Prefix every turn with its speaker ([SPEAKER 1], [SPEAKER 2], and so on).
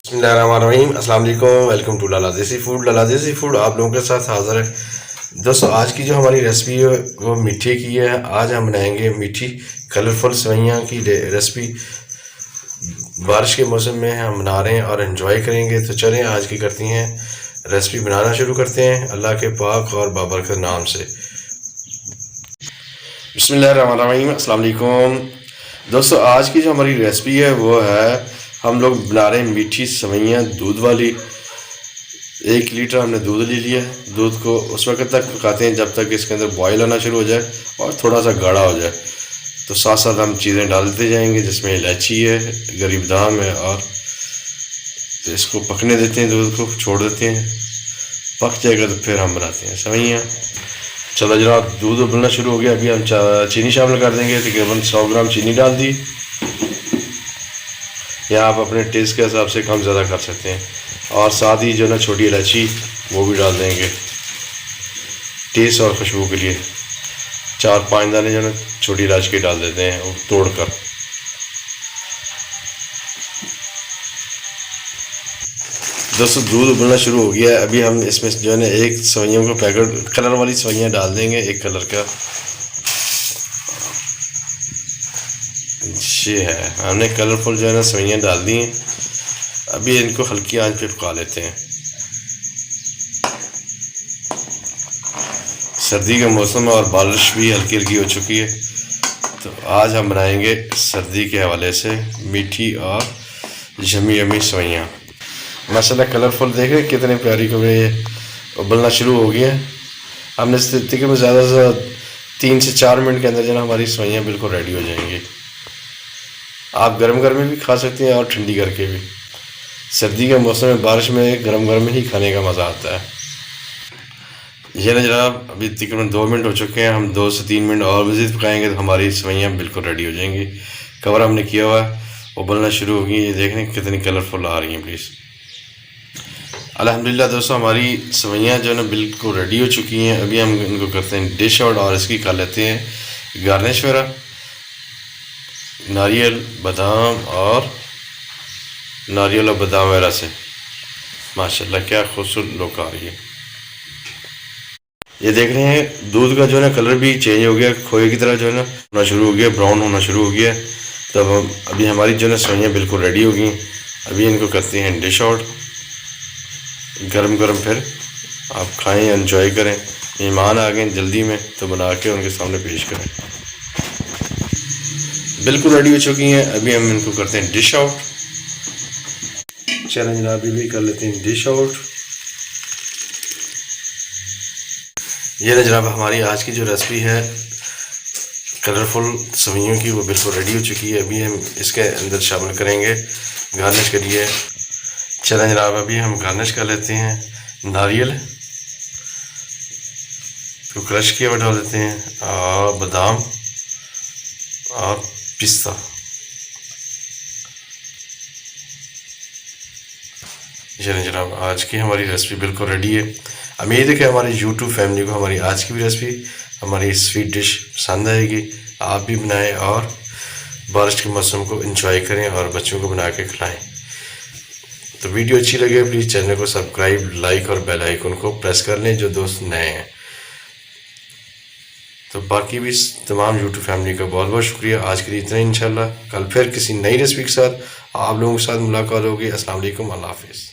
[SPEAKER 1] बिस्मिल्लाहिर्रहमानिर्रहीम, अस्सलाम वालेकुम। वेलकम टू लाला देसी फूड। लाला देसी फूड आप लोगों के साथ हाज़िर है। दोस्तों, आज की जो हमारी रेसिपी है वो मीठे की है। आज हम बनाएंगे मीठी कलरफुल सेवइयाँ की रेसिपी। बारिश के मौसम में हम बना रहे हैं और इन्जॉय करेंगे। तो चलें आज की करती हैं रेसिपी, बनाना शुरू करते हैं अल्लाह के पाक और बाबरकत नाम से। बिस्मिल्लाहिर्रहमानिर्रहीम, अस्सलाम वालेकुम। दोस्तों, आज की जो हमारी रेसिपी है वो है, हम लोग बना रहे हैं मीठी सेवइयाँ दूध वाली। 1 लीटर हमने दूध ले लिया है। दूध को उस वक्त तक पकाते हैं जब तक इसके अंदर बॉयल आना शुरू हो जाए और थोड़ा सा गाढ़ा हो जाए। तो साथ साथ हम चीज़ें डालते जाएंगे, जिसमें इलायची है, गरी बादाम है, और तो इसको पकने देते हैं, दूध को छोड़ देते हैं। पक जाएगा तो फिर हम बनाते हैं सेवइयाँ। चलो जनाब, दूध उबलना शुरू हो गया। अभी हम चीनी शामिल कर देंगे। तकरीबन 100 ग्राम चीनी डाल दी। या आप अपने टेस्ट के हिसाब से कम ज़्यादा कर सकते हैं। और साथ ही जो ना छोटी इलायची वो भी डाल देंगे टेस्ट और खुशबू के लिए। 4-5 दाने जो ना छोटी इलायची के डाल देते हैं तोड़ कर। दोस्तों, दूध उबलना शुरू हो गया है। अभी हम इसमें जो है ना एक सेवइयों का पैकेट कलर वाली सेवइयाँ डाल देंगे, एक कलर का। ये है, हमने कलरफुल जो है ना सेवइयाँ डाल दी हैं। अभी इनको हल्की आंच पे पका लेते हैं। सर्दी का मौसम है और बारिश भी हल्की हल्की हो चुकी है। तो आज हम बनाएंगे सर्दी के हवाले से मीठी और यमी यमी सेवइयाँ। माशाल्लाह कलरफुल देख रहे कितने प्यारी को ये उबलना शुरू हो गया है। हमने इस तरीके में ज़्यादा से ज़्यादा 3 से 4 मिनट के अंदर जो है हमारी सेवइयाँ बिल्कुल रेडी हो जाएंगी। आप गर्म गर्म में भी खा सकते हैं और ठंडी करके भी। सर्दी के मौसम में बारिश में गरम गरम ही खाने का मज़ा आता है। ये ना जनाब, अभी तकरीबन 2 मिनट हो चुके हैं। हम 2 से 3 मिनट और मज़ीद पकाएंगे तो हमारी सेवइयाँ बिल्कुल रेडी हो जाएंगी। कवर हमने किया हुआ है, उबलना शुरू हो गई। ये देख रहे हैं कितनी कलरफुल आ रही हैं प्लीज़। अल्हम्दुलिल्लाह दोस्तों, हमारी सेवइयाँ जो है ना बिल्कुल रेडी हो चुकी हैं। अभी हम इनको करते हैं डिश आउट और इसकी कर लेते हैं गार्निश वगैरह। नारियल बादाम और बादाम वगैरह से माशाल्लाह क्या खूबसूरत लुक आ रही है। ये देख रहे हैं दूध का जो है ना कलर भी चेंज हो गया, खोए की तरह जो है ना होना शुरू हो गया, ब्राउन होना शुरू हो गया। तब हम अभी हमारी जो है ना सेवइयाँ बिल्कुल रेडी हो गई। अभी इनको करते हैं डिश आउट गरम गरम। फिर आप खाएं, एंजॉय करें। मेहमान आ गए जल्दी में तो बना के उनके सामने पेश करें। बिल्कुल रेडी हो चुकी हैं। अभी हम इनको करते हैं डिश आउट। चलें जनाब, अभी भी कर लेते हैं डिश आउट। ये ना जनाब, हमारी आज की जो रेसिपी है कलरफुल सेवइयों की वो बिल्कुल रेडी हो चुकी है। अभी हम इसके अंदर शामिल करेंगे गार्निश के लिए। चलें जनाब, अभी हम गार्निश कर लेते हैं। नारियल तो क्रश किया हुआ डाल देते हैं, और बादाम और पिस्ता। चलें जनाब, आज की हमारी रेसिपी बिल्कुल रेडी है। उम्मीद है कि हमारी यूट्यूब फैमिली को हमारी आज की भी रेसिपी, हमारी स्वीट डिश पसंद आएगी। आप भी बनाएं और बारिश के मौसम को एंजॉय करें और बच्चों को बना के खिलाएं। तो वीडियो अच्छी लगे प्लीज़ चैनल को सब्सक्राइब, लाइक और बेल आइकन को प्रेस कर लें जो दोस्त नए हैं। तो बाकी भी तमाम यूट्यूब फैमिली का बहुत बहुत शुक्रिया। आज के लिए इतना ही। इंशाल्लाह कल फिर किसी नई रेसिपी के साथ आप लोगों के साथ मुलाकात होगी। अस्सलाम वालेकुम, अल्लाह हाफिज़।